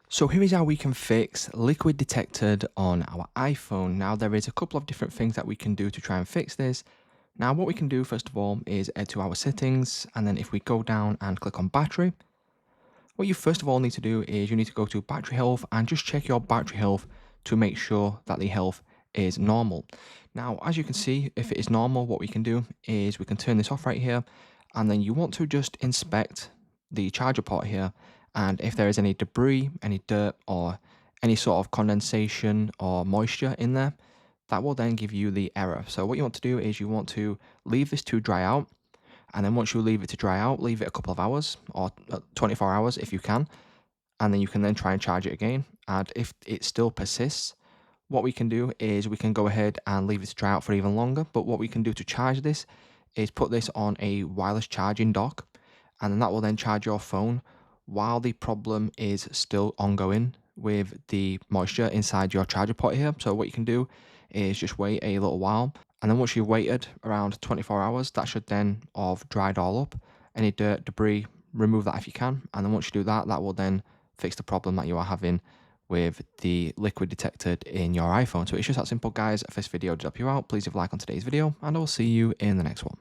So here is how we can fix liquid detected on our iPhone. Now there is a couple of different things that we can do to try and fix this. Now what we can do first of all is head to our settings, and then if we go down and click on battery, what you first of all need to do is you need to go to battery health and just check your battery health to make sure that the health is normal. Now as you can see, if it is normal, what we can do is we can turn this off right here, and then you want to just inspect the charger port here, and if there is any debris, any dirt, or any sort of condensation or moisture in there, that will then give you the error. So what you want to do is you want to leave this to dry out, and then once you leave it to dry out, leave it a couple of hours or 24 hours if you can, and then you can then try and charge it again. And if it still persists, what we can do is we can go ahead and leave it to dry out for even longer. But what we can do to charge this is put this on a wireless charging dock, and then that will then charge your phone while the problem is still ongoing with the moisture inside your charger port here. So what you can do is just wait a little while, and then once you've waited around 24 hours, that should then have dried all up. Any dirt, debris, remove that if you can, and then once you do that, that will then fix the problem that you are having with the liquid detected in your iPhone. So it's just that simple, guys. If this video did help you out, please leave a like on today's video, and I will see you in the next one.